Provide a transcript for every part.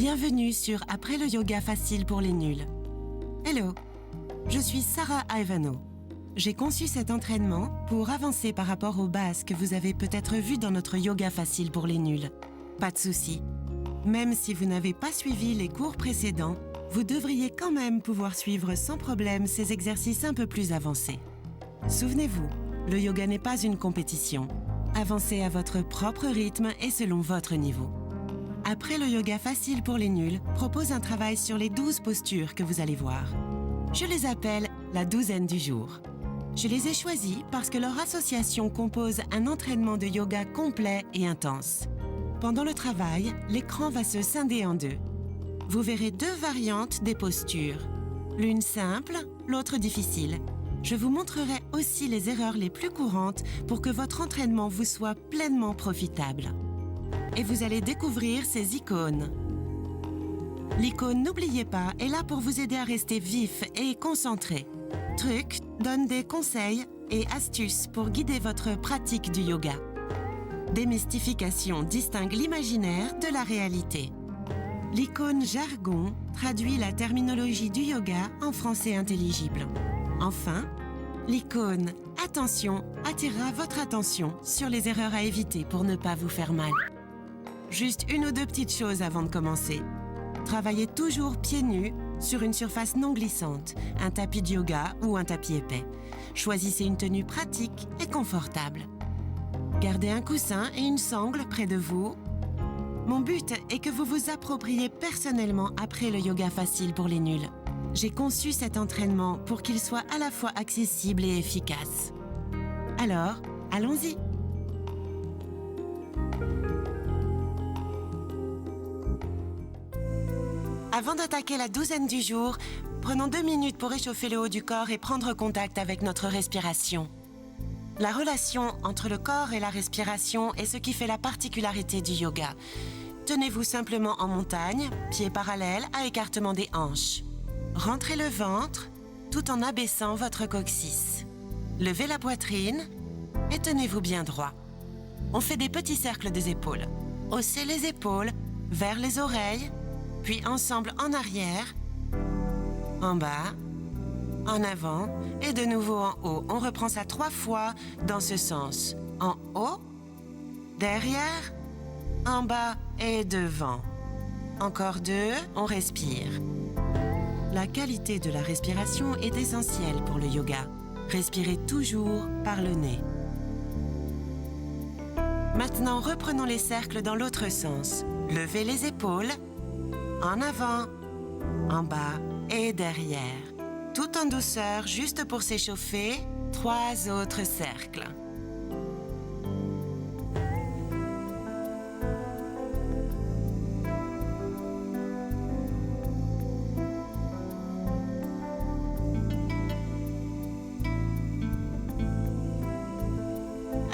Bienvenue sur Après le yoga facile pour les nuls. Hello, je suis Sarah Ivano. J'ai conçu cet entraînement pour avancer par rapport aux bases que vous avez peut-être vues dans notre yoga facile pour les nuls. Pas de souci. Même si vous n'avez pas suivi les cours précédents, vous devriez quand même pouvoir suivre sans problème ces exercices un peu plus avancés. Souvenez-vous, le yoga n'est pas une compétition. Avancez à votre propre rythme et selon votre niveau. Après le yoga facile pour les nuls propose un travail sur les 12 postures que vous allez voir. Je les appelle la douzaine du jour. Je les ai choisies parce que leur association compose un entraînement de yoga complet et intense. Pendant le travail, l'écran va se scinder en deux. Vous verrez deux variantes des postures. L'une simple, l'autre difficile. Je vous montrerai aussi les erreurs les plus courantes pour que votre entraînement vous soit pleinement profitable. Et vous allez découvrir ces icônes. L'icône N'oubliez pas est là pour vous aider à rester vif et concentré. Truc donne des conseils et astuces pour guider votre pratique du yoga. Démystification distingue l'imaginaire de la réalité. L'icône Jargon traduit la terminologie du yoga en français intelligible. Enfin, l'icône Attention attirera votre attention sur les erreurs à éviter pour ne pas vous faire mal. Juste une ou deux petites choses avant de commencer. Travaillez toujours pieds nus sur une surface non glissante, un tapis de yoga ou un tapis épais. Choisissez une tenue pratique et confortable. Gardez un coussin et une sangle près de vous. Mon but est que vous vous appropriez personnellement après le yoga facile pour les nuls. J'ai conçu cet entraînement pour qu'il soit à la fois accessible et efficace. Alors, allons-y! Avant d'attaquer la douzaine du jour, prenons 2 minutes pour réchauffer le haut du corps et prendre contact avec notre respiration. La relation entre le corps et la respiration est ce qui fait la particularité du yoga. Tenez-vous simplement en montagne, pieds parallèles à écartement des hanches. Rentrez le ventre tout en abaissant votre coccyx. Levez la poitrine et tenez-vous bien droit. On fait des petits cercles des épaules. Haussez les épaules vers les oreilles, puis ensemble en arrière, en bas, en avant et de nouveau en haut. On reprend ça 3 fois dans ce sens. En haut, derrière, en bas et devant. Encore 2, on respire. La qualité de la respiration est essentielle pour le yoga. Respirez toujours par le nez. Maintenant, reprenons les cercles dans l'autre sens. Levez les épaules, en avant, en bas et derrière. Tout en douceur, juste pour s'échauffer, 3 autres cercles.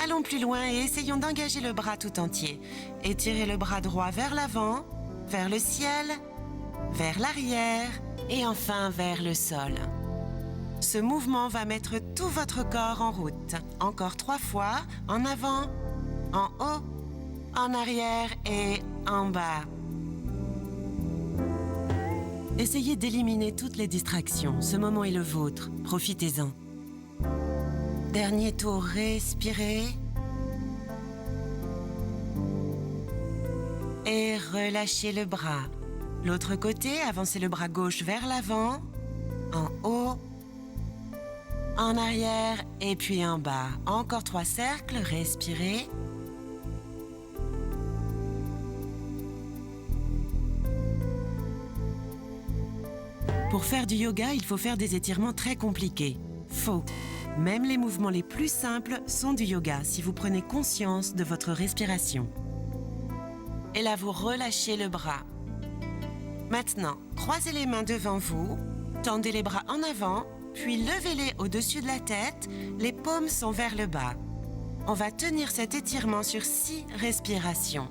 Allons plus loin et essayons d'engager le bras tout entier. Étirez le bras droit vers l'avant, vers le ciel, vers l'arrière et enfin vers le sol. Ce mouvement va mettre tout votre corps en route. Encore 3 fois, en avant, en haut, en arrière et en bas. Essayez d'éliminer toutes les distractions. Ce moment est le vôtre. Profitez-en. Dernier tour, respirez. Et relâchez le bras. L'autre côté, avancez le bras gauche vers l'avant, en haut, en arrière et puis en bas. Encore 3 cercles, respirez. Pour faire du yoga, il faut faire des étirements très compliqués. Faux. Même les mouvements les plus simples sont du yoga si vous prenez conscience de votre respiration. Et là, vous relâchez le bras. Maintenant, croisez les mains devant vous, tendez les bras en avant, puis levez-les au-dessus de la tête, les paumes sont vers le bas. On va tenir cet étirement sur 6 respirations.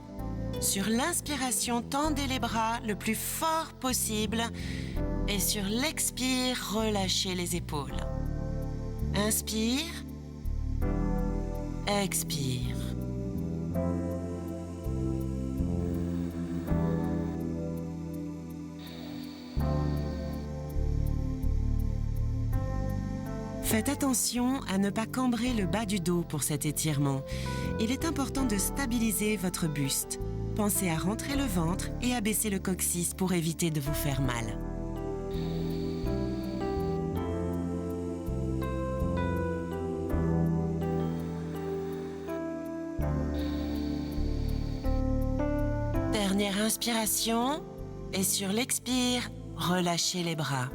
Sur l'inspiration, tendez les bras le plus fort possible et sur l'expire, relâchez les épaules. Inspire, expire. Faites attention à ne pas cambrer le bas du dos pour cet étirement. Il est important de stabiliser votre buste. Pensez à rentrer le ventre et à baisser le coccyx pour éviter de vous faire mal. Dernière inspiration et sur l'expire, relâchez les bras.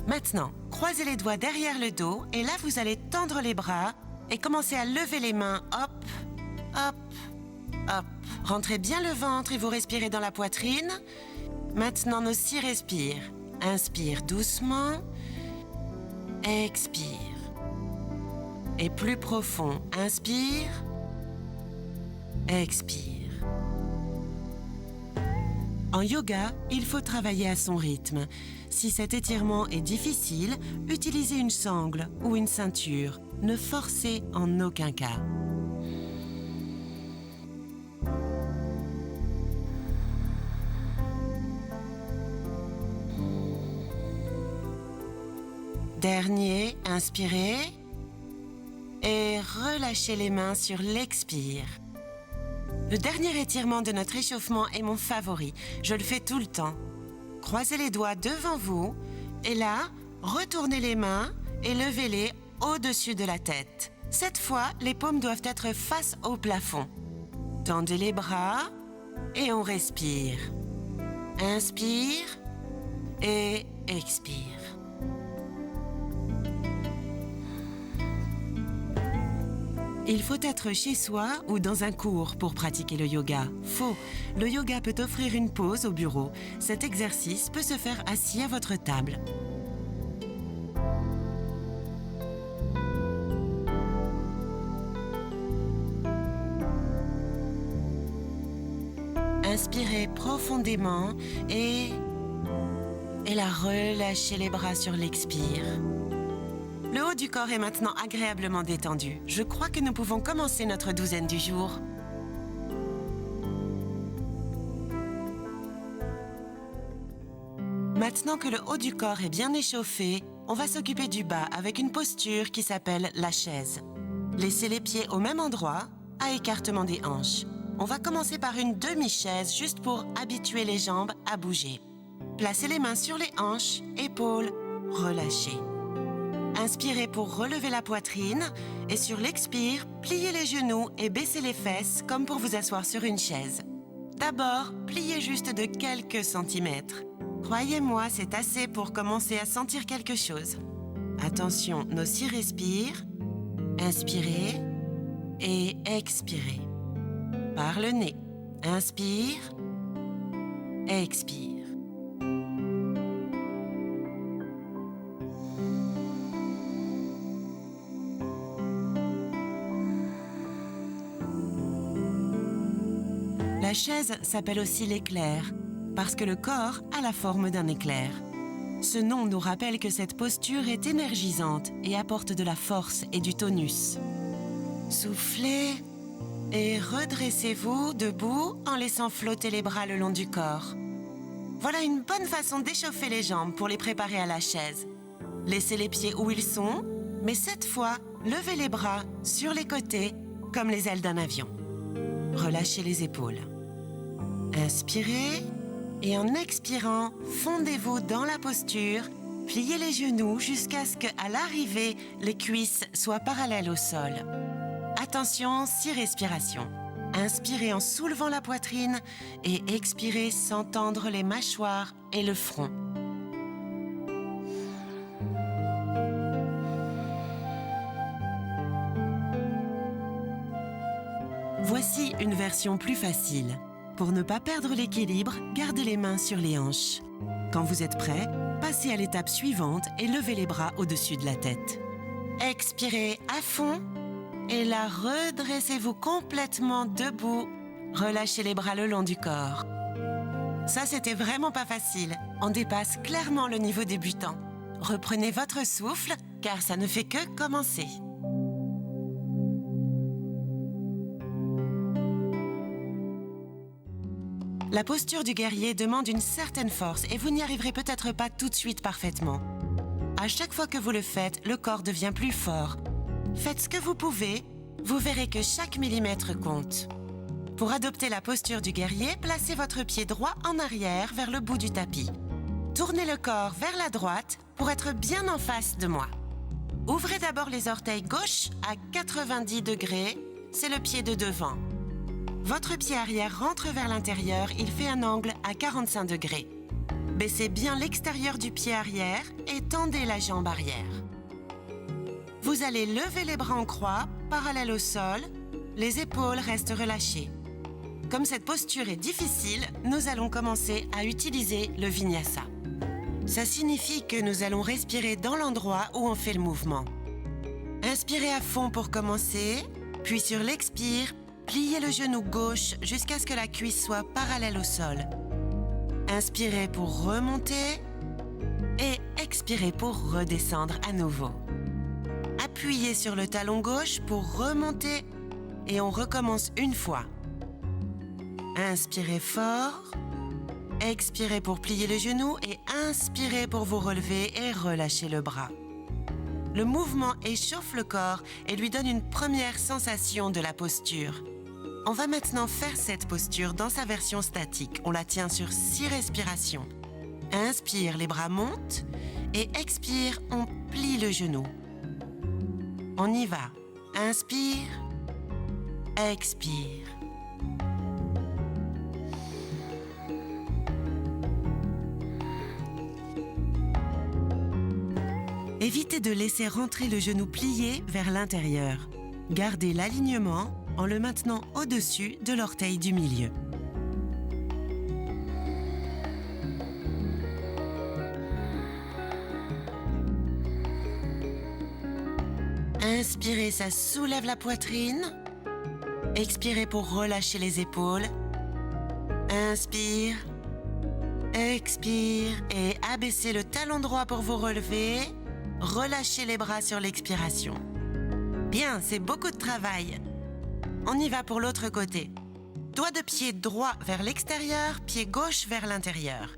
Maintenant, croisez les doigts derrière le dos et là vous allez tendre les bras et commencer à lever les mains. Hop, hop, hop. Rentrez bien le ventre et vous respirez dans la poitrine. Maintenant, nos 6 respires. Inspire doucement. Expire. Et plus profond. Inspire. Expire. En yoga, il faut travailler à son rythme. Si cet étirement est difficile, utilisez une sangle ou une ceinture. Ne forcez en aucun cas. Dernier, inspirez et relâchez les mains sur l'expire. Le dernier étirement de notre échauffement est mon favori. Je le fais tout le temps. Croisez les doigts devant vous et là, retournez les mains et levez-les au-dessus de la tête. Cette fois, les paumes doivent être face au plafond. Tendez les bras et on respire. Inspire et expire. Il faut être chez soi ou dans un cours pour pratiquer le yoga. Faux. Le yoga peut offrir une pause au bureau. Cet exercice peut se faire assis à votre table. Inspirez profondément et là, relâchez les bras sur l'expire. Le haut du corps est maintenant agréablement détendu. Je crois que nous pouvons commencer notre douzaine du jour. Maintenant que le haut du corps est bien échauffé, on va s'occuper du bas avec une posture qui s'appelle la chaise. Laissez les pieds au même endroit, à écartement des hanches. On va commencer par une demi-chaise juste pour habituer les jambes à bouger. Placez les mains sur les hanches, épaules, relâchez. Inspirez pour relever la poitrine et sur l'expire, pliez les genoux et baissez les fesses comme pour vous asseoir sur une chaise. D'abord, pliez juste de quelques centimètres. Croyez-moi, c'est assez pour commencer à sentir quelque chose. Attention, nos 6 respires. Inspirez et expirez. Par le nez. Inspire, expire. La chaise s'appelle aussi l'éclair, parce que le corps a la forme d'un éclair. Ce nom nous rappelle que cette posture est énergisante et apporte de la force et du tonus. Soufflez et redressez-vous debout en laissant flotter les bras le long du corps. Voilà une bonne façon d'échauffer les jambes pour les préparer à la chaise. Laissez les pieds où ils sont, mais cette fois, levez les bras sur les côtés comme les ailes d'un avion. Relâchez les épaules. Inspirez et en expirant, fondez-vous dans la posture, pliez les genoux jusqu'à ce qu'à l'arrivée, les cuisses soient parallèles au sol. Attention, 6 respirations. Inspirez en soulevant la poitrine et expirez sans tendre les mâchoires et le front. Voici une version plus facile. Pour ne pas perdre l'équilibre, gardez les mains sur les hanches. Quand vous êtes prêt, passez à l'étape suivante et levez les bras au-dessus de la tête. Expirez à fond et là, redressez-vous complètement debout. Relâchez les bras le long du corps. Ça, c'était vraiment pas facile. On dépasse clairement le niveau débutant. Reprenez votre souffle, car ça ne fait que commencer. La posture du guerrier demande une certaine force et vous n'y arriverez peut-être pas tout de suite parfaitement. À chaque fois que vous le faites, le corps devient plus fort. Faites ce que vous pouvez, vous verrez que chaque millimètre compte. Pour adopter la posture du guerrier, placez votre pied droit en arrière vers le bout du tapis. Tournez le corps vers la droite pour être bien en face de moi. Ouvrez d'abord les orteils gauche à 90 degrés, c'est le pied de devant. Votre pied arrière rentre vers l'intérieur, il fait un angle à 45 degrés. Baissez bien l'extérieur du pied arrière et tendez la jambe arrière. Vous allez lever les bras en croix, parallèles au sol, les épaules restent relâchées. Comme cette posture est difficile, nous allons commencer à utiliser le vinyasa. Ça signifie que nous allons respirer dans l'endroit où on fait le mouvement. Inspirez à fond pour commencer, puis sur l'expire, pliez le genou gauche jusqu'à ce que la cuisse soit parallèle au sol. Inspirez pour remonter et expirez pour redescendre à nouveau. Appuyez sur le talon gauche pour remonter et on recommence une fois. Inspirez fort, expirez pour plier le genou et inspirez pour vous relever et relâcher le bras. Le mouvement échauffe le corps et lui donne une première sensation de la posture. On va maintenant faire cette posture dans sa version statique. On la tient sur 6 respirations. Inspire, les bras montent et expire, on plie le genou. On y va. Inspire, expire. Évitez de laisser rentrer le genou plié vers l'intérieur. Gardez l'alignement en le maintenant au-dessus de l'orteil du milieu. Inspirez, ça soulève la poitrine. Expirez pour relâcher les épaules. Inspire, expire et abaissez le talon droit pour vous relever. Relâchez les bras sur l'expiration. Bien, c'est beaucoup de travail. On y va pour l'autre côté. Doigt de pied droit vers l'extérieur, pied gauche vers l'intérieur.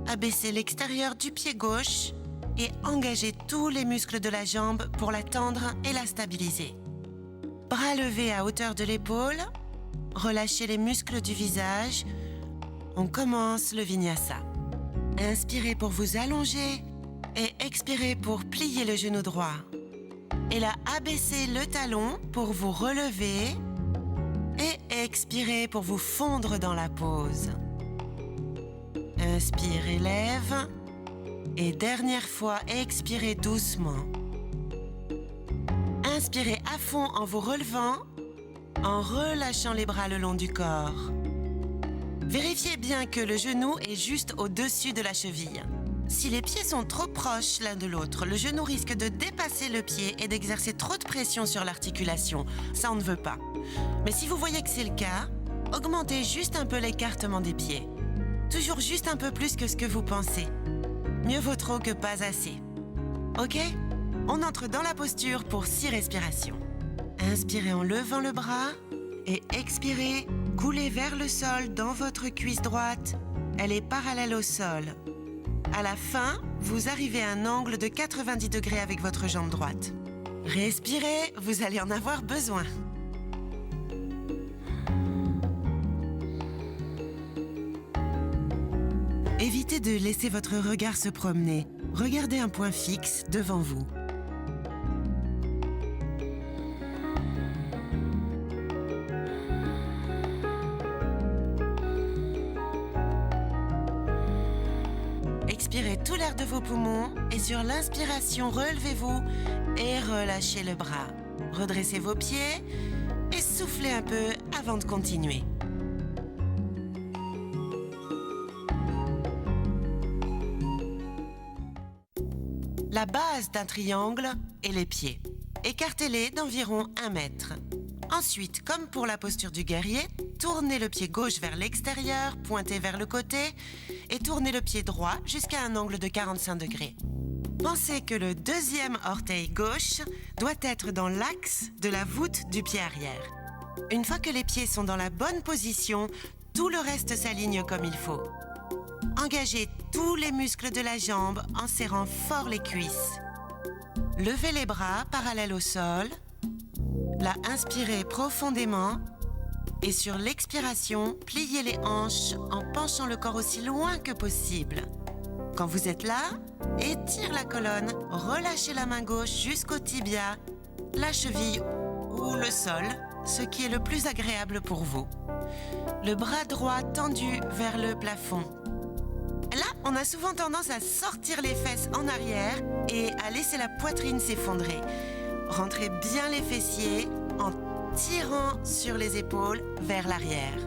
Abaissez l'extérieur du pied gauche et engagez tous les muscles de la jambe pour la tendre et la stabiliser. Bras levés à hauteur de l'épaule. Relâchez les muscles du visage. On commence le vinyasa. Inspirez pour vous allonger et expirez pour plier le genou droit. Et là, abaissez le talon pour vous relever et expirez pour vous fondre dans la pose. Inspire, élève. Et dernière fois, expirez doucement. Inspirez à fond en vous relevant, en relâchant les bras le long du corps. Vérifiez bien que le genou est juste au-dessus de la cheville. Si les pieds sont trop proches l'un de l'autre, le genou risque de dépasser le pied et d'exercer trop de pression sur l'articulation. Ça, on ne veut pas. Mais si vous voyez que c'est le cas, augmentez juste un peu l'écartement des pieds. Toujours juste un peu plus que ce que vous pensez. Mieux vaut trop que pas assez. Ok ? On entre dans la posture pour 6 respirations. Inspirez en levant le bras et expirez, coulez vers le sol dans votre cuisse droite. Elle est parallèle au sol. À la fin, vous arrivez à un angle de 90 degrés avec votre jambe droite. Respirez, vous allez en avoir besoin. Évitez de laisser votre regard se promener. Regardez un point fixe devant vous. Expirez tout l'air de vos poumons et sur l'inspiration, relevez-vous et relâchez le bras. Redressez vos pieds et soufflez un peu avant de continuer. La base d'un triangle est les pieds. Écartez-les d'environ 1 mètre. Ensuite, comme pour la posture du guerrier, tournez le pied gauche vers l'extérieur, pointez vers le côté et tournez le pied droit jusqu'à un angle de 45 degrés. Pensez que le deuxième orteil gauche doit être dans l'axe de la voûte du pied arrière. Une fois que les pieds sont dans la bonne position, tout le reste s'aligne comme il faut. engagez tous les muscles de la jambe en serrant fort les cuisses. Levez les bras parallèles au sol. Là, inspirez profondément. Et sur l'expiration, pliez les hanches en penchant le corps aussi loin que possible. Quand vous êtes là, étirez la colonne, relâchez la main gauche jusqu'au tibia, la cheville ou le sol, ce qui est le plus agréable pour vous. Le bras droit tendu vers le plafond. Là, on a souvent tendance à sortir les fesses en arrière et à laisser la poitrine s'effondrer. Rentrez bien les fessiers en tirant sur les épaules vers l'arrière.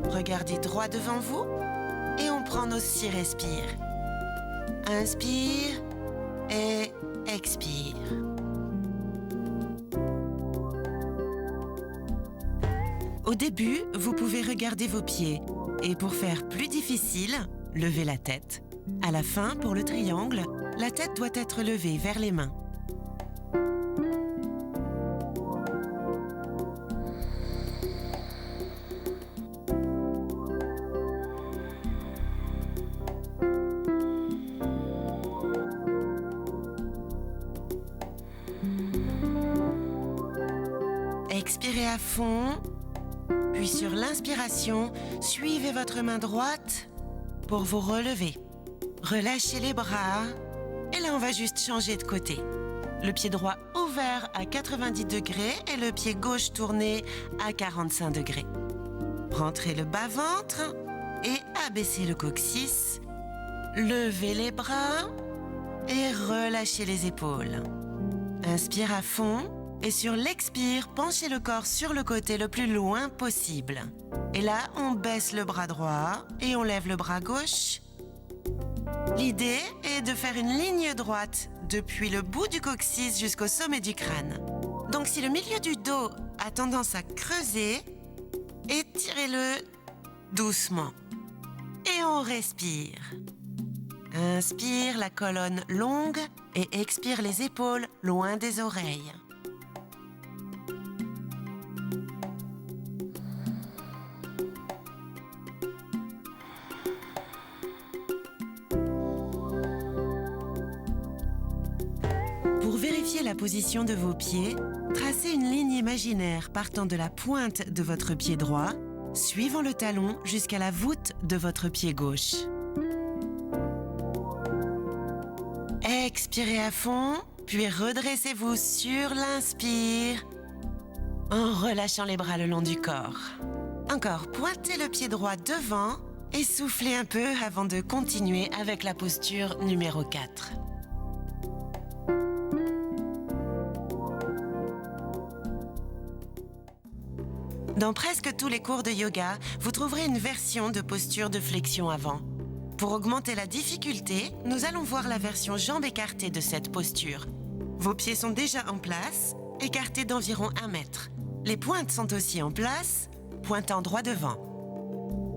Regardez droit devant vous et on prend nos 6 respires. Inspire et expire. Au début, vous pouvez regarder vos pieds et pour faire plus difficile, levez la tête. À la fin, pour le triangle, la tête doit être levée vers les mains. Expirez à fond, puis sur l'inspiration, suivez votre main droite pour vous relever. Relâchez les bras et là on va juste changer de côté. Le pied droit ouvert à 90 degrés et le pied gauche tourné à 45 degrés. Rentrez le bas-ventre et abaissez le coccyx. Levez les bras et relâchez les épaules. Inspire à fond. Et sur l'expire, penchez le corps sur le côté le plus loin possible. Et là, on baisse le bras droit et on lève le bras gauche. L'idée est de faire une ligne droite depuis le bout du coccyx jusqu'au sommet du crâne. Donc si le milieu du dos a tendance à creuser, étirez-le doucement. Et on respire. Inspire la colonne longue et expire les épaules loin des oreilles. Pour vérifier la position de vos pieds, tracez une ligne imaginaire partant de la pointe de votre pied droit, suivant le talon jusqu'à la voûte de votre pied gauche. Expirez à fond, puis redressez-vous sur l'inspire en relâchant les bras le long du corps. Encore, pointez le pied droit devant et soufflez un peu avant de continuer avec la posture numéro 4. Dans presque tous les cours de yoga, vous trouverez une version de posture de flexion avant. Pour augmenter la difficulté, nous allons voir la version jambes écartées de cette posture. Vos pieds sont déjà en place, écartés d'environ 1 mètre. Les pointes sont aussi en place, pointant droit devant.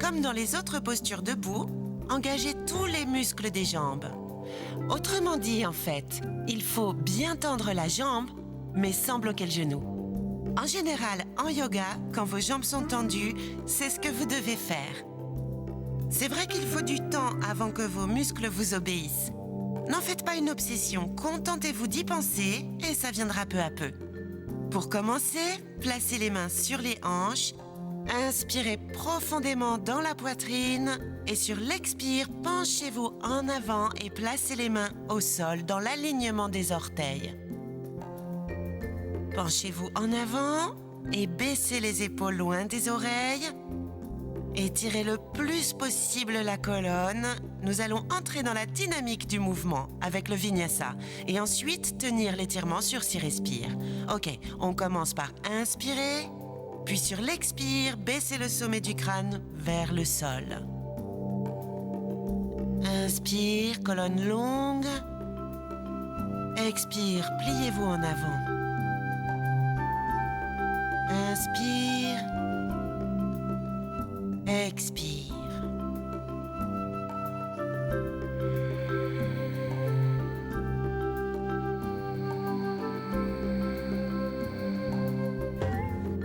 Comme dans les autres postures debout, engagez tous les muscles des jambes. Autrement dit, en fait, il faut bien tendre la jambe, mais sans bloquer le genou. En général, en yoga, quand vos jambes sont tendues, c'est ce que vous devez faire. C'est vrai qu'il faut du temps avant que vos muscles vous obéissent. N'en faites pas une obsession, contentez-vous d'y penser et ça viendra peu à peu. Pour commencer, placez les mains sur les hanches, inspirez profondément dans la poitrine et sur l'expire, penchez-vous en avant et placez les mains au sol dans l'alignement des orteils. Penchez-vous en avant et baissez les épaules loin des oreilles. Étirez le plus possible la colonne. Nous allons entrer dans la dynamique du mouvement avec le vinyasa et ensuite tenir l'étirement sur 6 respires. Ok, on commence par inspirer, puis sur l'expire, baissez le sommet du crâne vers le sol. Inspire, colonne longue. Expire, pliez-vous en avant. Inspire, expire.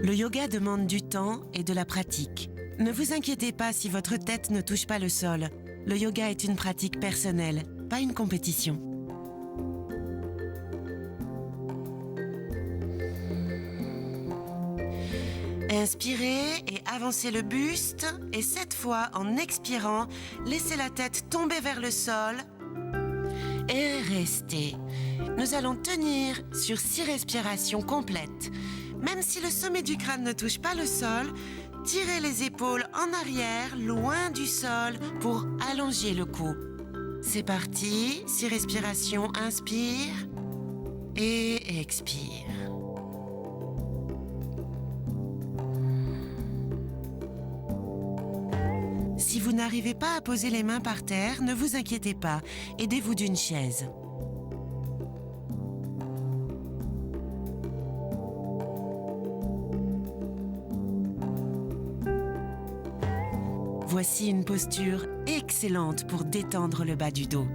Le yoga demande du temps et de la pratique. Ne vous inquiétez pas si votre tête ne touche pas le sol. Le yoga est une pratique personnelle, pas une compétition. Inspirez et avancez le buste et cette fois, en expirant, laissez la tête tomber vers le sol et restez. Nous allons tenir sur 6 respirations complètes. Même si le sommet du crâne ne touche pas le sol, tirez les épaules en arrière, loin du sol, pour allonger le cou. C'est parti, 6 respirations, inspire et expire. Si vous n'arrivez pas à poser les mains par terre, ne vous inquiétez pas, aidez-vous d'une chaise. Voici une posture excellente pour détendre le bas du dos.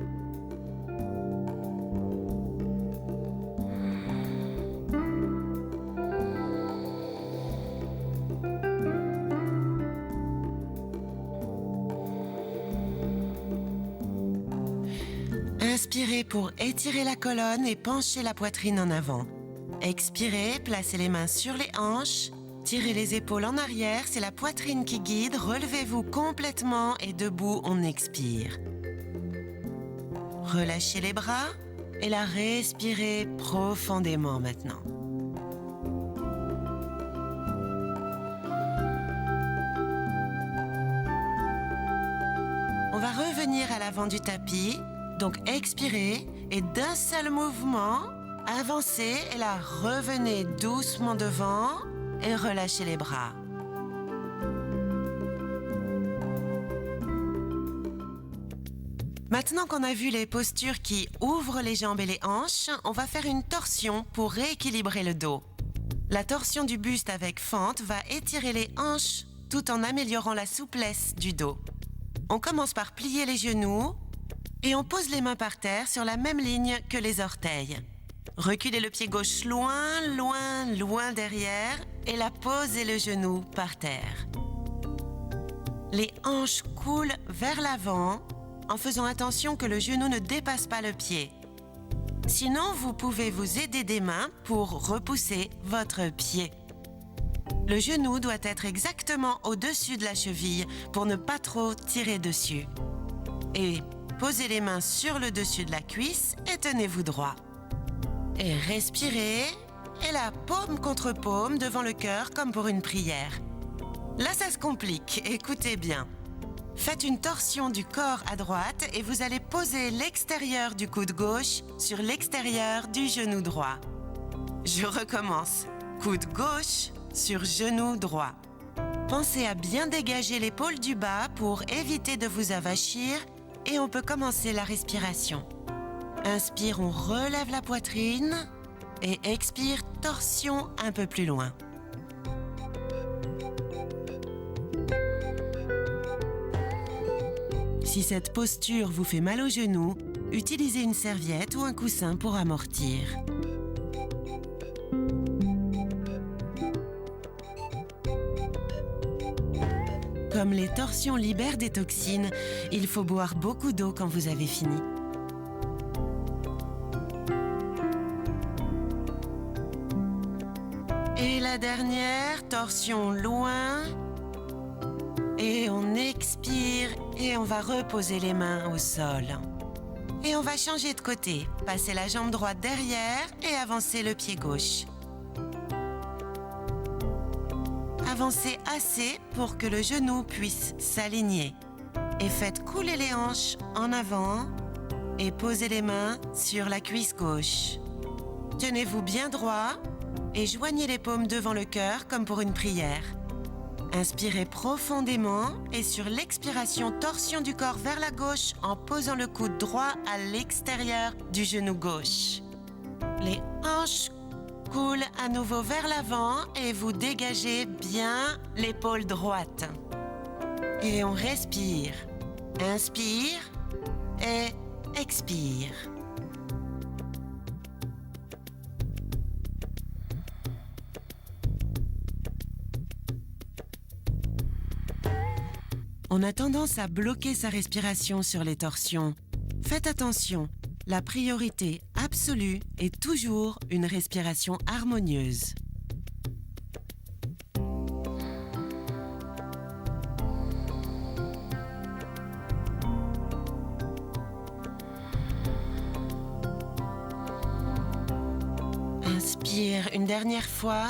Inspirez pour étirer la colonne et pencher la poitrine en avant. Expirez, placez les mains sur les hanches. Tirez les épaules en arrière, c'est la poitrine qui guide. Relevez-vous complètement et debout, on expire. Relâchez les bras et la respirez profondément maintenant. On va revenir à l'avant du tapis. Donc expirez et d'un seul mouvement, avancez et là revenez doucement devant et relâchez les bras. Maintenant qu'on a vu les postures qui ouvrent les jambes et les hanches, on va faire une torsion pour rééquilibrer le dos. La torsion du buste avec fente va étirer les hanches tout en améliorant la souplesse du dos. On commence par plier les genoux et on pose les mains par terre sur la même ligne que les orteils. Reculez le pied gauche loin, loin, loin derrière et là posez le genou par terre. Les hanches coulent vers l'avant en faisant attention que le genou ne dépasse pas le pied. Sinon, vous pouvez vous aider des mains pour repousser votre pied. Le genou doit être exactement au-dessus de la cheville pour ne pas trop tirer dessus. Et posez les mains sur le dessus de la cuisse et tenez-vous droit. Et respirez, et la paume contre paume devant le cœur comme pour une prière. Là, ça se complique, écoutez bien. Faites une torsion du corps à droite et vous allez poser l'extérieur du coude gauche sur l'extérieur du genou droit. Je recommence. Coude gauche sur genou droit. Pensez à bien dégager l'épaule du bas pour éviter de vous avachir et on peut commencer la respiration. Inspire, on relève la poitrine et expire, torsion un peu plus loin. Si cette posture vous fait mal aux genoux, utilisez une serviette ou un coussin pour amortir. Comme les torsions libèrent des toxines, il faut boire beaucoup d'eau quand vous avez fini. Et la dernière, torsion loin. Et on expire et on va reposer les mains au sol. Et on va changer de côté. Passer la jambe droite derrière et avancer le pied gauche. Avancez assez pour que le genou puisse s'aligner. Et faites couler les hanches en avant et posez les mains sur la cuisse gauche. Tenez-vous bien droit et joignez les paumes devant le cœur comme pour une prière. Inspirez profondément et sur l'expiration, torsion du corps vers la gauche en posant le coude droit à l'extérieur du genou gauche. Les hanches coulent à nouveau vers l'avant et vous dégagez bien l'épaule droite. Et on respire. Inspire et expire. On a tendance à bloquer sa respiration sur les torsions. Faites attention, la priorité absolue est toujours une respiration harmonieuse. Inspire une dernière fois.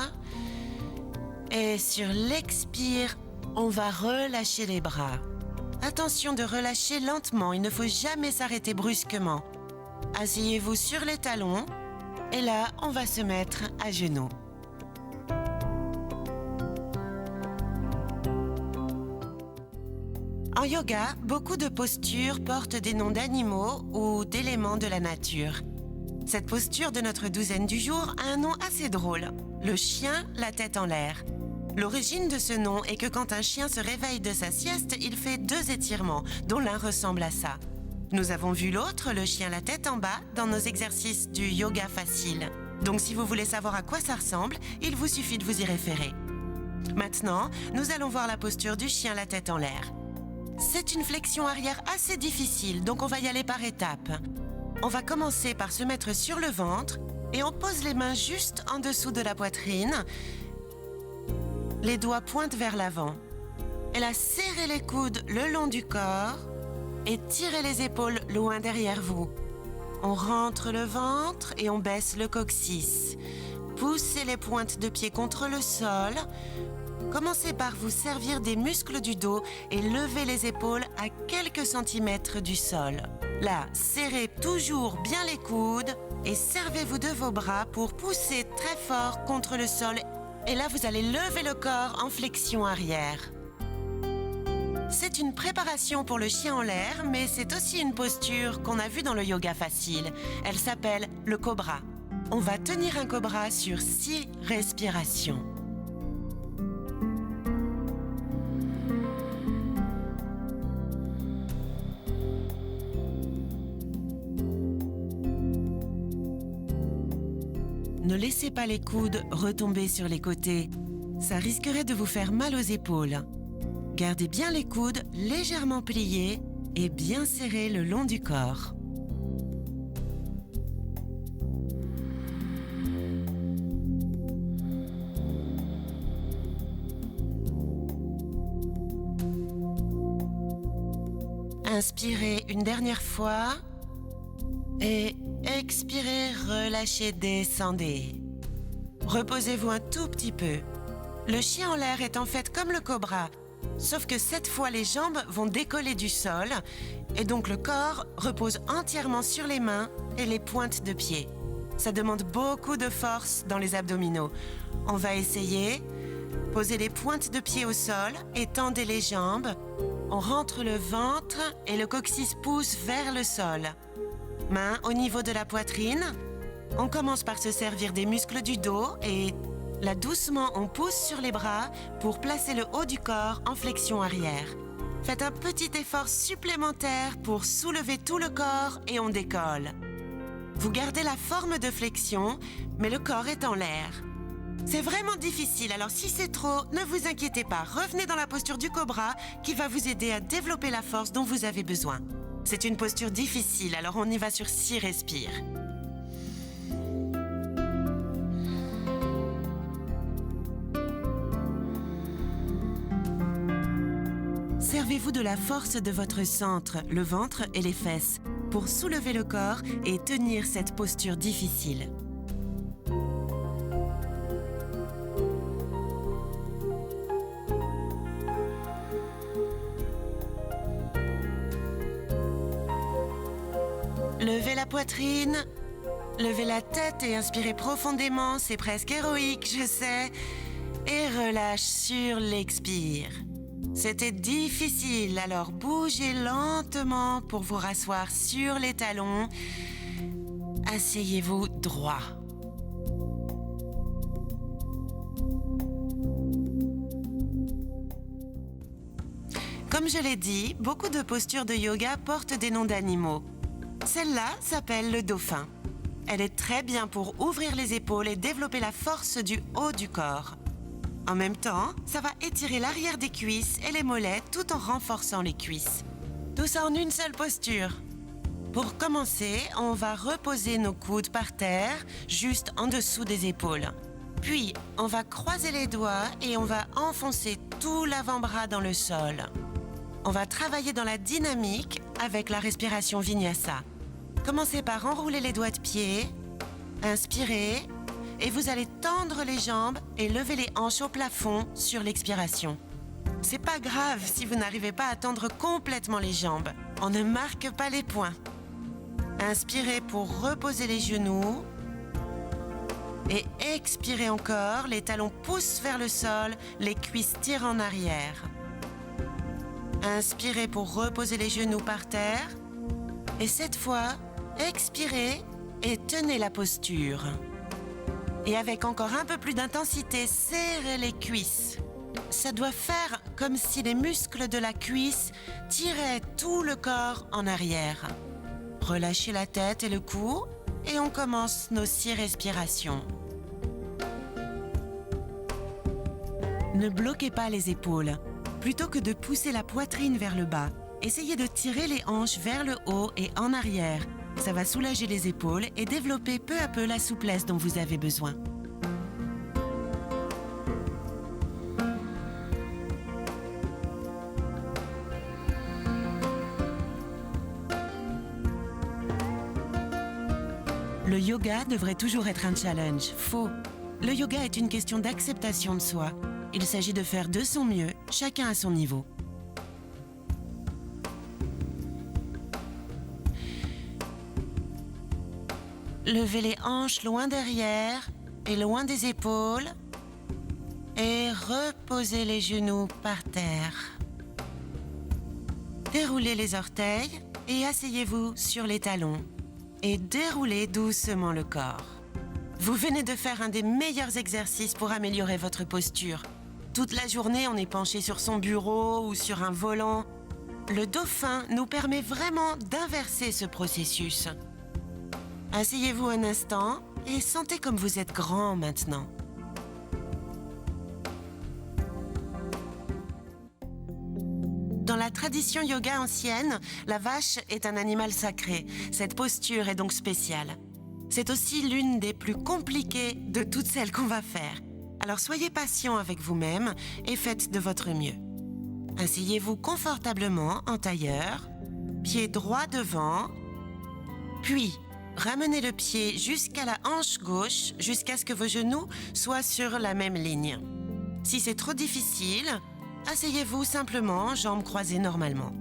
Et sur l'expire, on va relâcher les bras. Attention de relâcher lentement, il ne faut jamais s'arrêter brusquement. Asseyez-vous sur les talons et là, on va se mettre à genoux. En yoga, beaucoup de postures portent des noms d'animaux ou d'éléments de la nature. Cette posture de notre douzaine du jour a un nom assez drôle, le chien la tête en l'air. L'origine de ce nom est que quand un chien se réveille de sa sieste, il fait 2 étirements, dont l'un ressemble à ça. Nous avons vu l'autre, le chien la tête en bas, dans nos exercices du yoga facile. Donc si vous voulez savoir à quoi ça ressemble, il vous suffit de vous y référer. Maintenant, nous allons voir la posture du chien la tête en l'air. C'est une flexion arrière assez difficile, donc on va y aller par étapes. On va commencer par se mettre sur le ventre et on pose les mains juste en dessous de la poitrine. Les doigts pointent vers l'avant. Et là, serrez les coudes le long du corps et tirez les épaules loin derrière vous. On rentre le ventre et on baisse le coccyx. Poussez les pointes de pied contre le sol. Commencez par vous servir des muscles du dos et levez les épaules à quelques centimètres du sol. Là, serrez toujours bien les coudes et servez-vous de vos bras pour pousser très fort contre le sol. Et là, vous allez lever le corps en flexion arrière. C'est une préparation pour le chien en l'air, mais c'est aussi une posture qu'on a vue dans le yoga facile. Elle s'appelle le cobra. On va tenir un cobra sur 6 respirations. Ne laissez pas les coudes retomber sur les côtés. Ça risquerait de vous faire mal aux épaules. Gardez bien les coudes légèrement pliés et bien serrés le long du corps. Inspirez une dernière fois et expirez, relâchez, descendez. Reposez-vous un tout petit peu. Le chien en l'air est en fait comme le cobra, sauf que cette fois les jambes vont décoller du sol et donc le corps repose entièrement sur les mains et les pointes de pied. Ça demande beaucoup de force dans les abdominaux. On va essayer. Posez les pointes de pied au sol et tendez les jambes. On rentre le ventre et le coccyx pousse vers le sol. Mains au niveau de la poitrine. On commence par se servir des muscles du dos et là doucement on pousse sur les bras pour placer le haut du corps en flexion arrière. Faites un petit effort supplémentaire pour soulever tout le corps et on décolle. Vous gardez la forme de flexion, mais le corps est en l'air. C'est vraiment difficile, alors si c'est trop, ne vous inquiétez pas. Revenez dans la posture du cobra qui va vous aider à développer la force dont vous avez besoin. C'est une posture difficile, alors on y va sur 6 respires. Servez-vous de la force de votre centre, le ventre et les fesses, pour soulever le corps et tenir cette posture difficile. Levez la poitrine, levez la tête et inspirez profondément, c'est presque héroïque, je sais. Et relâche sur l'expire. C'était difficile, alors bougez lentement pour vous rasseoir sur les talons. Asseyez-vous droit. Comme je l'ai dit, beaucoup de postures de yoga portent des noms d'animaux. Celle-là s'appelle le dauphin. Elle est très bien pour ouvrir les épaules et développer la force du haut du corps. En même temps, ça va étirer l'arrière des cuisses et les mollets tout en renforçant les cuisses. Tout ça en une seule posture. Pour commencer, on va reposer nos coudes par terre, juste en dessous des épaules. Puis, on va croiser les doigts et on va enfoncer tout l'avant-bras dans le sol. On va travailler dans la dynamique avec la respiration Vinyasa. Commencez par enrouler les doigts de pied, inspirez, et vous allez tendre les jambes et lever les hanches au plafond sur l'expiration. C'est pas grave si vous n'arrivez pas à tendre complètement les jambes. On ne marque pas les points. Inspirez pour reposer les genoux. Et expirez encore, les talons poussent vers le sol, les cuisses tirent en arrière. Inspirez pour reposer les genoux par terre. Et cette fois, expirez et tenez la posture. Et avec encore un peu plus d'intensité, serrez les cuisses. Ça doit faire comme si les muscles de la cuisse tiraient tout le corps en arrière. Relâchez la tête et le cou et on commence nos 6 respirations. Ne bloquez pas les épaules. Plutôt que de pousser la poitrine vers le bas, essayez de tirer les hanches vers le haut et en arrière. Ça va soulager les épaules et développer peu à peu la souplesse dont vous avez besoin. Le yoga devrait toujours être un challenge. Faux. Le yoga est une question d'acceptation de soi. Il s'agit de faire de son mieux, chacun à son niveau. Levez les hanches loin derrière et loin des épaules. Et reposez les genoux par terre. Déroulez les orteils et asseyez-vous sur les talons. Et déroulez doucement le corps. Vous venez de faire un des meilleurs exercices pour améliorer votre posture. Toute la journée, on est penché sur son bureau ou sur un volant. Le dauphin nous permet vraiment d'inverser ce processus. Asseyez-vous un instant et sentez comme vous êtes grand maintenant. Dans la tradition yoga ancienne, la vache est un animal sacré. Cette posture est donc spéciale. C'est aussi l'une des plus compliquées de toutes celles qu'on va faire. Alors soyez patient avec vous-même et faites de votre mieux. Asseyez-vous confortablement en tailleur, pied droit devant, puis ramenez le pied jusqu'à la hanche gauche jusqu'à ce que vos genoux soient sur la même ligne. Si c'est trop difficile, asseyez-vous simplement, jambes croisées normalement.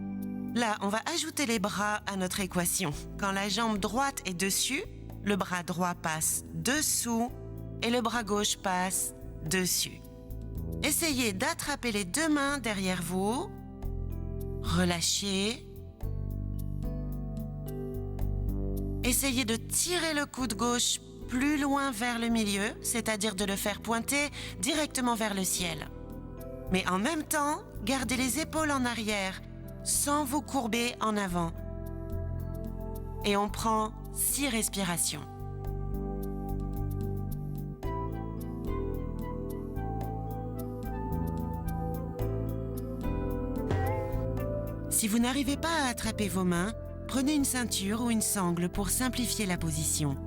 Là, on va ajouter les bras à notre équation. Quand la jambe droite est dessus, le bras droit passe dessous et le bras gauche passe dessus. Essayez d'attraper les 2 mains derrière vous. Relâchez. Essayez de tirer le coude gauche plus loin vers le milieu, c'est-à-dire de le faire pointer directement vers le ciel. Mais en même temps, gardez les épaules en arrière, sans vous courber en avant. Et on prend 6 respirations. Si vous n'arrivez pas à attraper vos mains, prenez une ceinture ou une sangle pour simplifier la position.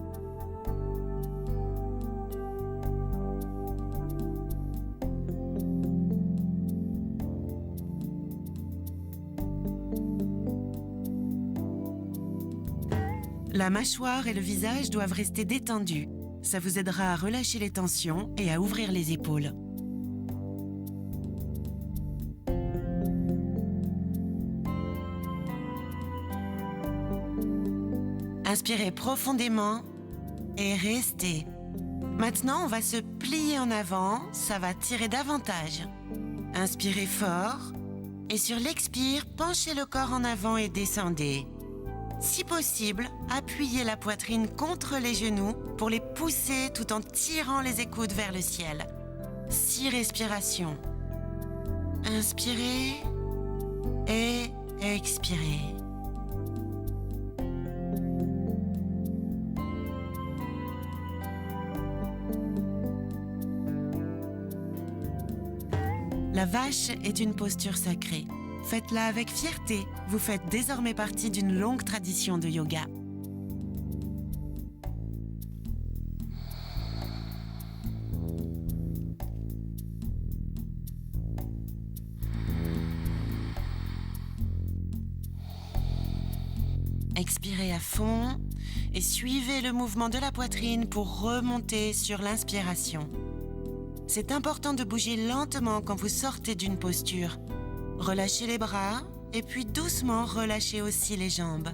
La mâchoire et le visage doivent rester détendus. Ça vous aidera à relâcher les tensions et à ouvrir les épaules. Inspirez profondément et restez. Maintenant, on va se plier en avant, ça va tirer davantage. Inspirez fort et sur l'expire, penchez le corps en avant et descendez. Si possible, appuyez la poitrine contre les genoux pour les pousser tout en tirant les écoutes vers le ciel. 6 respirations. Inspirez et expirez. vache est une posture sacrée. Faites-la avec fierté. Vous faites désormais partie d'une longue tradition de yoga. Expirez à fond et suivez le mouvement de la poitrine pour remonter sur l'inspiration. C'est important de bouger lentement quand vous sortez d'une posture. Relâchez les bras et puis doucement relâchez aussi les jambes.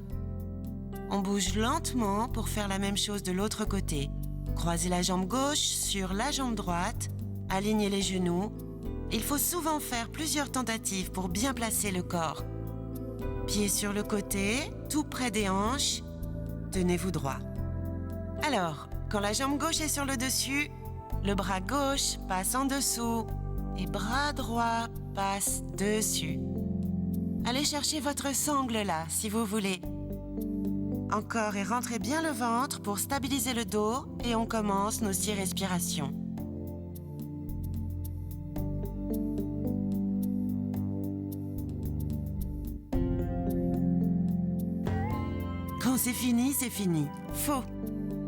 On bouge lentement pour faire la même chose de l'autre côté. Croisez la jambe gauche sur la jambe droite, alignez les genoux. Il faut souvent faire plusieurs tentatives pour bien placer le corps. Pieds sur le côté, tout près des hanches, tenez-vous droit. Alors, quand la jambe gauche est sur le dessus, le bras gauche passe en dessous et bras droit passe dessus. Allez chercher votre sangle là, si vous voulez. Encore et rentrez bien le ventre pour stabiliser le dos et on commence nos 6 respirations. Quand c'est fini, c'est fini. Faux.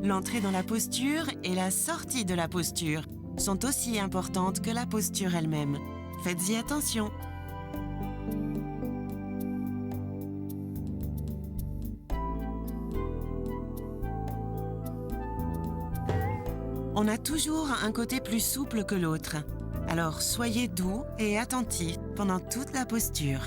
L'entrée dans la posture et la sortie de la posture sont aussi importantes que la posture elle-même. Faites-y attention. On a toujours un côté plus souple que l'autre. Alors soyez doux et attentifs pendant toute la posture.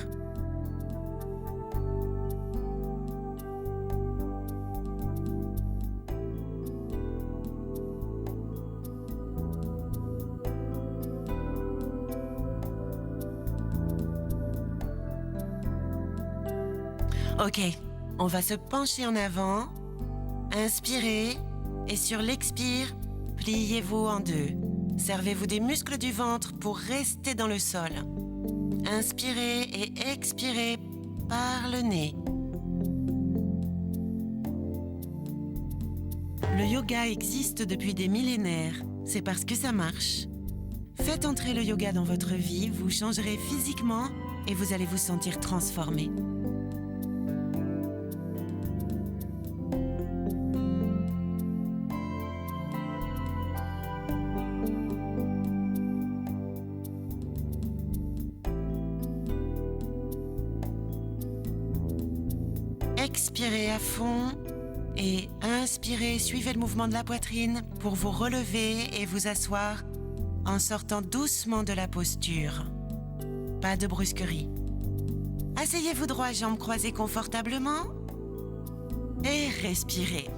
Ok, on va se pencher en avant, inspirez et sur l'expire, pliez-vous en 2. Servez-vous des muscles du ventre pour rester dans le sol. Inspirez et expirez par le nez. Le yoga existe depuis des millénaires, c'est parce que ça marche. Faites entrer le yoga dans votre vie, vous changerez physiquement et vous allez vous sentir transformé. Expirez à fond et inspirez, suivez le mouvement de la poitrine pour vous relever et vous asseoir en sortant doucement de la posture. Pas de brusquerie. Asseyez-vous droit, jambes croisées confortablement et respirez.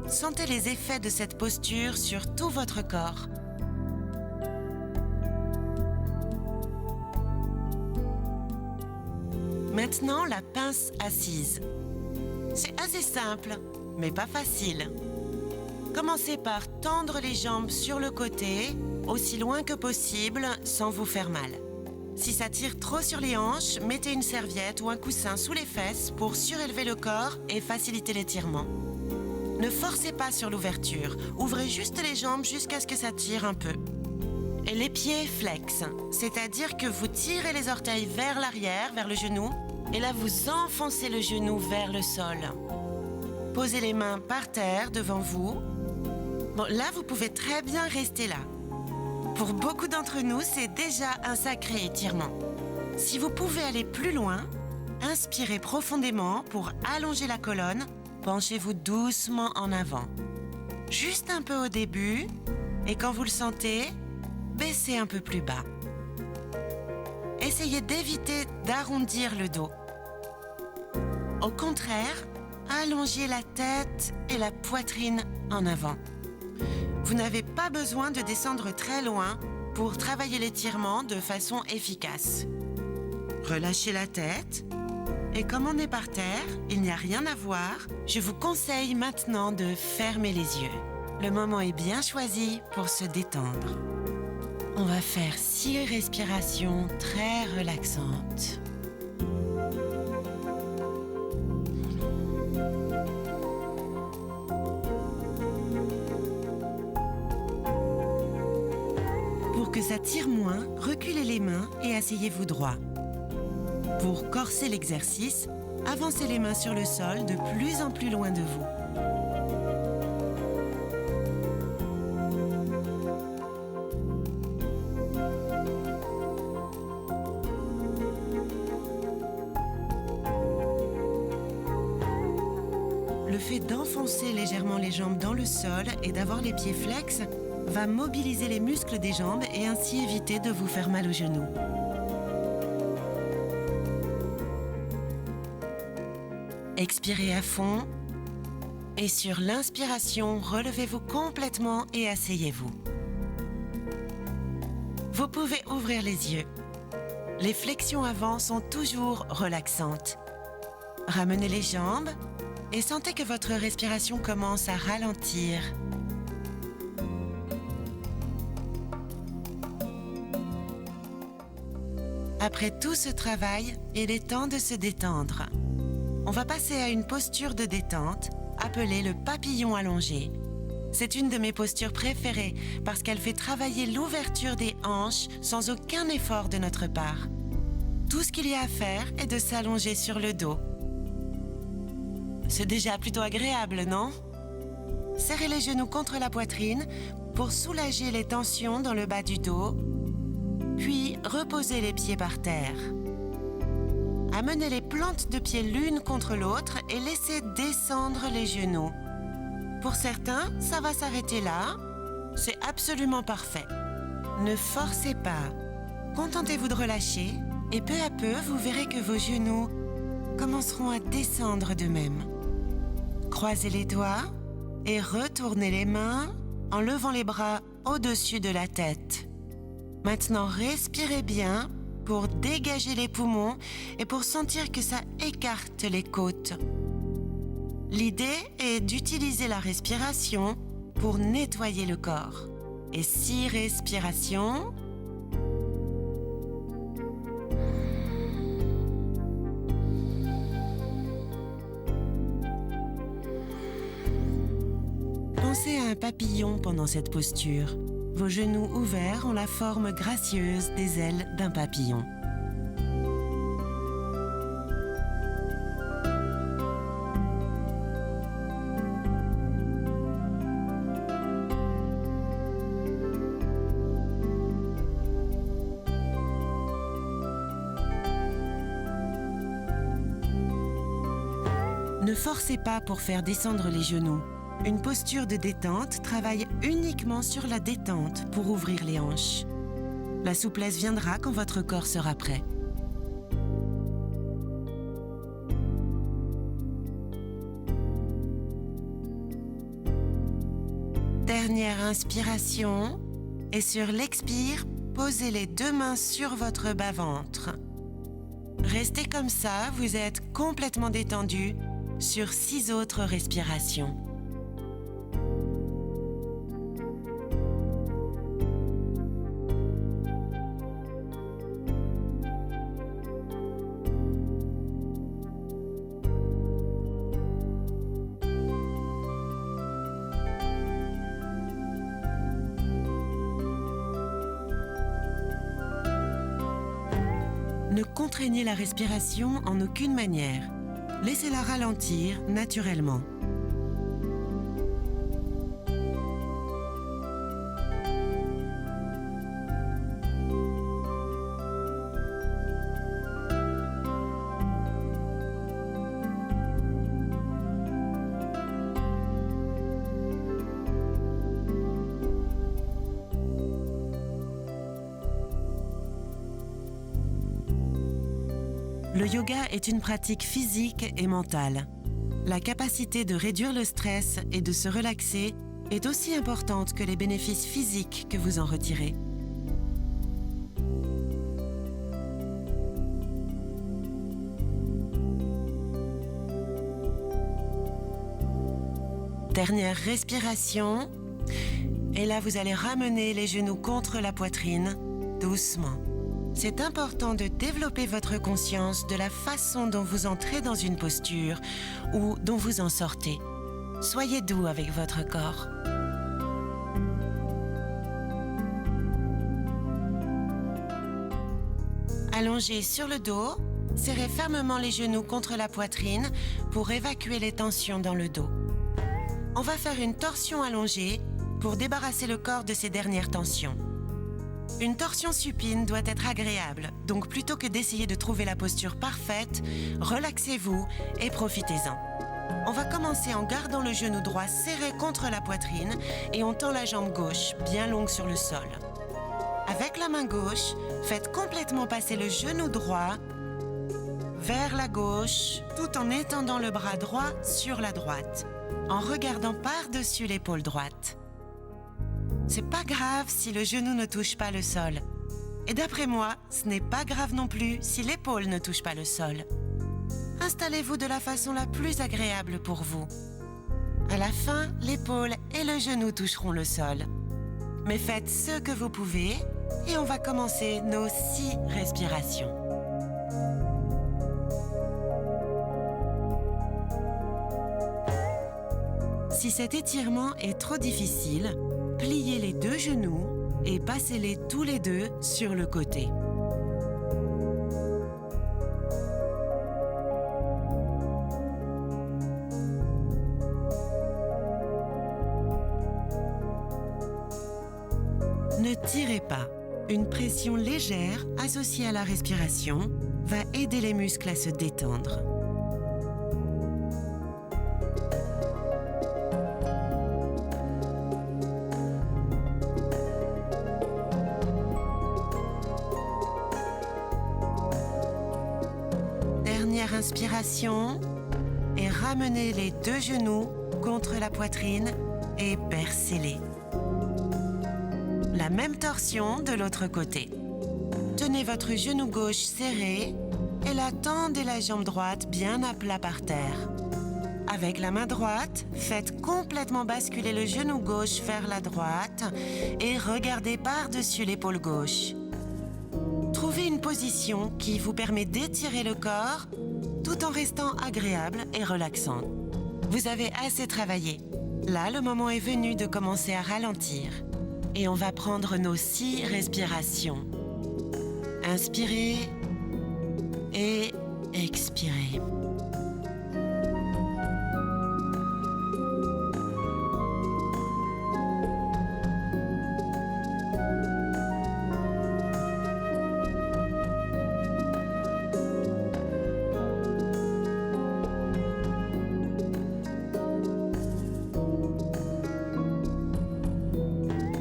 Sentez les effets de cette posture sur tout votre corps. Maintenant, la pince assise. C'est assez simple, mais pas facile. Commencez par tendre les jambes sur le côté, aussi loin que possible, sans vous faire mal. Si ça tire trop sur les hanches, mettez une serviette ou un coussin sous les fesses pour surélever le corps et faciliter l'étirement. Ne forcez pas sur l'ouverture, ouvrez juste les jambes jusqu'à ce que ça tire un peu. Et les pieds flex, c'est-à-dire que vous tirez les orteils vers l'arrière, vers le genou, et là vous enfoncez le genou vers le sol. Posez les mains par terre devant vous. Bon, là vous pouvez très bien rester là. Pour beaucoup d'entre nous, c'est déjà un sacré étirement. Si vous pouvez aller plus loin, inspirez profondément pour allonger la colonne, penchez-vous doucement en avant. Juste un peu au début, et quand vous le sentez, baissez un peu plus bas. Essayez d'éviter d'arrondir le dos. Au contraire, allongez la tête et la poitrine en avant. Vous n'avez pas besoin de descendre très loin pour travailler l'étirement de façon efficace. Relâchez la tête et comme on est par terre, il n'y a rien à voir, je vous conseille maintenant de fermer les yeux. Le moment est bien choisi pour se détendre. On va faire 6 respirations très relaxantes. Pour que ça ça tire moins, reculez les mains et asseyez-vous droit. Pour corser l'exercice, avancez les mains sur le sol de plus en plus loin de vous. Le fait d'enfoncer légèrement les jambes dans le sol et d'avoir les pieds flex va mobiliser les muscles des jambes et ainsi éviter de vous faire mal aux genoux. Expirez à fond et sur l'inspiration, relevez-vous complètement et asseyez-vous. Vous pouvez ouvrir les yeux. Les flexions avant sont toujours relaxantes. Ramenez les jambes et sentez que votre respiration commence à ralentir. Après tout ce travail, il est temps de se détendre. On va passer à une posture de détente, appelée le papillon allongé. C'est une de mes postures préférées parce qu'elle fait travailler l'ouverture des hanches sans aucun effort de notre part. Tout ce qu'il y a à faire est de s'allonger sur le dos. C'est déjà plutôt agréable, non? Serrez les genoux contre la poitrine pour soulager les tensions dans le bas du dos, puis reposez les pieds par terre. Amenez les plantes de pied l'une contre l'autre et laissez descendre les genoux. Pour certains, ça va s'arrêter là. C'est absolument parfait. Ne forcez pas. Contentez-vous de relâcher et peu à peu, vous verrez que vos genoux commenceront à descendre d'eux-mêmes. Croisez les doigts et retournez les mains en levant les bras au-dessus de la tête. Maintenant, respirez bien pour dégager les poumons et pour sentir que ça écarte les côtes. L'idée est d'utiliser la respiration pour nettoyer le corps. Et 6 respirations. Pensez à un papillon pendant cette posture. Vos genoux ouverts ont la forme gracieuse des ailes d'un papillon. Ne forcez pas pour faire descendre les genoux. Une posture de détente travaille uniquement sur la détente pour ouvrir les hanches. La souplesse viendra quand votre corps sera prêt. Dernière inspiration et sur l'expire, posez les 2 mains sur votre bas-ventre. Restez comme ça, vous êtes complètement détendu sur 6 autres respirations. Ne contraignez la respiration en aucune manière. Laissez-la ralentir naturellement. Le yoga est une pratique physique et mentale. La capacité de réduire le stress et de se relaxer est aussi importante que les bénéfices physiques que vous en retirez. Dernière respiration. Et là, vous allez ramener les genoux contre la poitrine, doucement. C'est important de développer votre conscience de la façon dont vous entrez dans une posture ou dont vous en sortez. Soyez doux avec votre corps. Allongé sur le dos, serrez fermement les genoux contre la poitrine pour évacuer les tensions dans le dos. On va faire une torsion allongée pour débarrasser le corps de ces dernières tensions. Une torsion supine doit être agréable, donc plutôt que d'essayer de trouver la posture parfaite, relaxez-vous et profitez-en. On va commencer en gardant le genou droit serré contre la poitrine et on tend la jambe gauche bien longue sur le sol. Avec la main gauche, faites complètement passer le genou droit vers la gauche tout en étendant le bras droit sur la droite, en regardant par-dessus l'épaule droite. C'est pas grave si le genou ne touche pas le sol. Et d'après moi, ce n'est pas grave non plus si l'épaule ne touche pas le sol. Installez-vous de la façon la plus agréable pour vous. À la fin, l'épaule et le genou toucheront le sol. Mais faites ce que vous pouvez et on va commencer nos 6 respirations. Si cet étirement est trop difficile, pliez les 2 genoux et passez-les tous les 2 sur le côté. Ne tirez pas. Une pression légère associée à la respiration va aider les muscles à se détendre. Dernière inspiration et ramenez les 2 genoux contre la poitrine et percez-les. La même torsion de l'autre côté. Tenez votre genou gauche serré et là tendez la jambe droite bien à plat par terre. Avec la main droite, faites complètement basculer le genou gauche vers la droite et regardez par-dessus l'épaule gauche. Trouvez une position qui vous permet d'étirer le corps tout en restant agréable et relaxant. Vous avez assez travaillé. Là, le moment est venu de commencer à ralentir. Et on va prendre nos 6 respirations. Inspirez et expirez.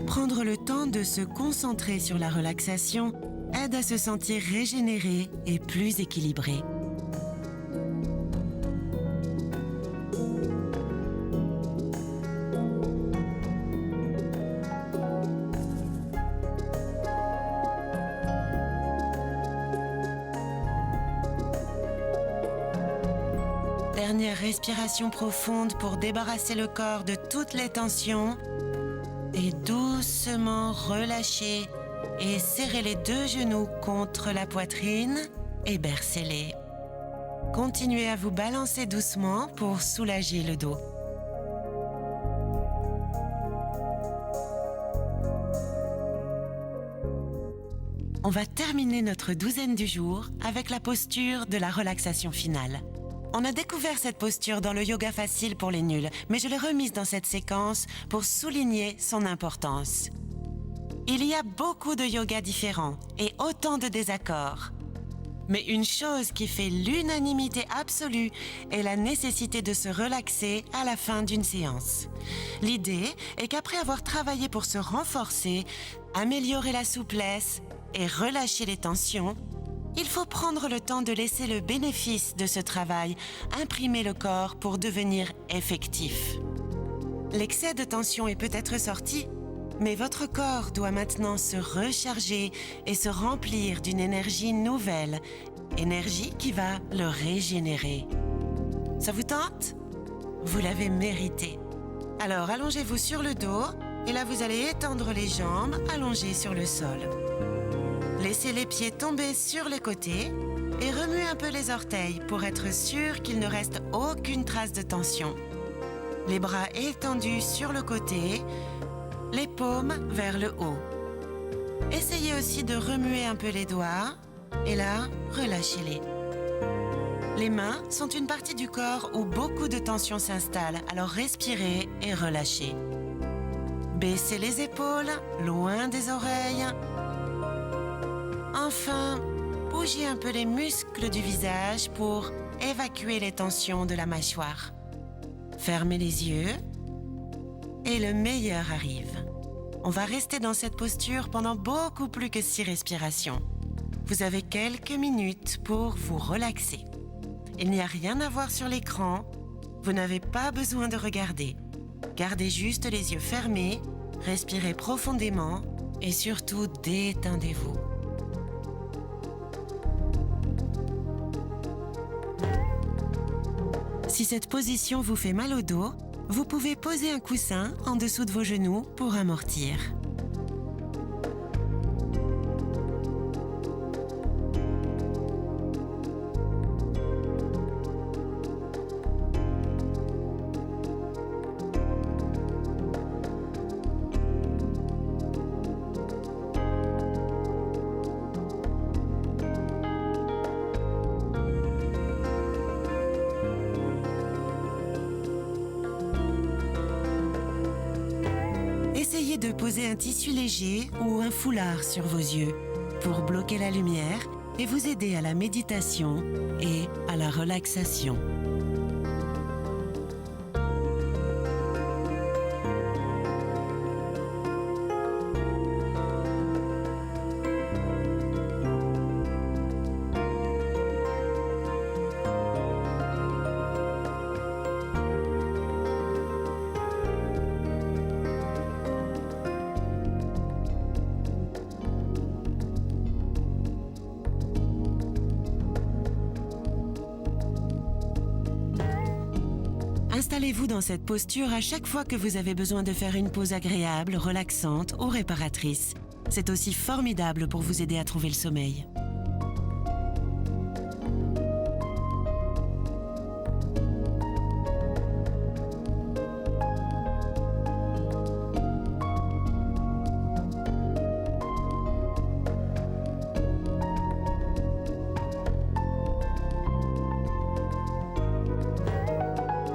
Prendre le temps de se concentrer sur la relaxation aide à se sentir régénéré et plus équilibré. Dernière respiration profonde pour débarrasser le corps de toutes les tensions. Et doucement relâchez et serrez les 2 genoux contre la poitrine et bercez-les. Continuez à vous balancer doucement pour soulager le dos. On va terminer notre douzaine du jour avec la posture de la relaxation finale. On a découvert cette posture dans le yoga facile pour les nuls, mais je l'ai remise dans cette séquence pour souligner son importance. Il y a beaucoup de yogas différents et autant de désaccords. Mais une chose qui fait l'unanimité absolue est la nécessité de se relaxer à la fin d'une séance. L'idée est qu'après avoir travaillé pour se renforcer, améliorer la souplesse et relâcher les tensions, il faut prendre le temps de laisser le bénéfice de ce travail imprimer le corps pour devenir effectif. L'excès de tension est peut-être sorti, mais votre corps doit maintenant se recharger et se remplir d'une énergie nouvelle, énergie qui va le régénérer. Ça vous tente? Vous l'avez mérité. Alors allongez-vous sur le dos et là vous allez étendre les jambes allongées sur le sol. Laissez les pieds tomber sur les côtés et remuez un peu les orteils pour être sûr qu'il ne reste aucune trace de tension. Les bras étendus sur le côté, les paumes vers le haut. Essayez aussi de remuer un peu les doigts et là, relâchez-les. Les mains sont une partie du corps où beaucoup de tension s'installe, alors respirez et relâchez. Baissez les épaules, loin des oreilles. Enfin, bougez un peu les muscles du visage pour évacuer les tensions de la mâchoire. Fermez les yeux et le meilleur arrive. On va rester dans cette posture pendant beaucoup plus que 6 respirations. Vous avez quelques minutes pour vous relaxer. Il n'y a rien à voir sur l'écran. Vous n'avez pas besoin de regarder. Gardez juste les yeux fermés, respirez profondément et surtout détendez-vous. Si cette position vous fait mal au dos, vous pouvez poser un coussin en dessous de vos genoux pour amortir. Essayez de poser un tissu léger ou un foulard sur vos yeux pour bloquer la lumière et vous aider à la méditation et à la relaxation. Installez-vous dans cette posture à chaque fois que vous avez besoin de faire une pause agréable, relaxante ou réparatrice. C'est aussi formidable pour vous aider à trouver le sommeil.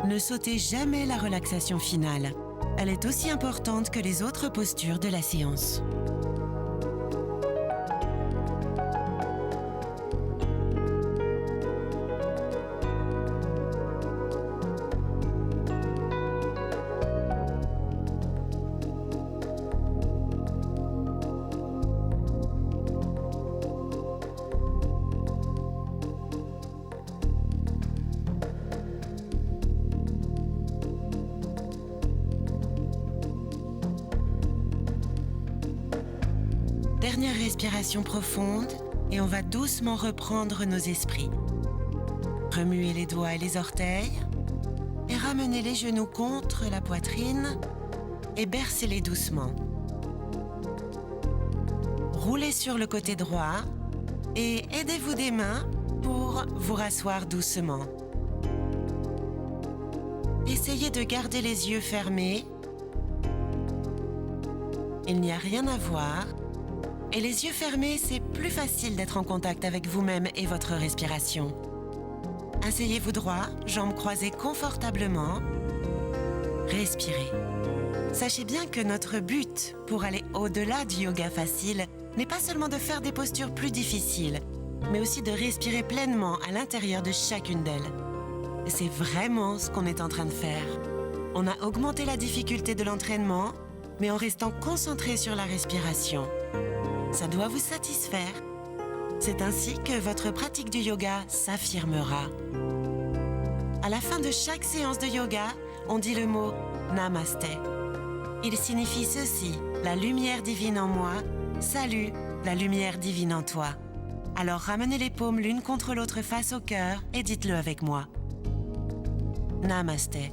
Ne sautez jamais la relaxation finale. Elle est aussi importante que les autres postures de la séance. Dernière respiration profonde et on va doucement reprendre nos esprits. Remuez les doigts et les orteils et ramenez les genoux contre la poitrine et bercez-les doucement. Roulez sur le côté droit et aidez-vous des mains pour vous rasseoir doucement. Essayez de garder les yeux fermés. Il n'y a rien à voir. Et les yeux fermés, c'est plus facile d'être en contact avec vous-même et votre respiration. Asseyez-vous droit, jambes croisées confortablement. Respirez. Sachez bien que notre but pour aller au-delà du yoga facile n'est pas seulement de faire des postures plus difficiles, mais aussi de respirer pleinement à l'intérieur de chacune d'elles. C'est vraiment ce qu'on est en train de faire. On a augmenté la difficulté de l'entraînement, mais en restant concentré sur la respiration. Ça doit vous satisfaire. C'est ainsi que votre pratique du yoga s'affirmera. À la fin de chaque séance de yoga, on dit le mot « Namasté ». Il signifie ceci, la lumière divine en moi, salut, la lumière divine en toi. Alors ramenez les paumes l'une contre l'autre face au cœur et dites-le avec moi. Namasté.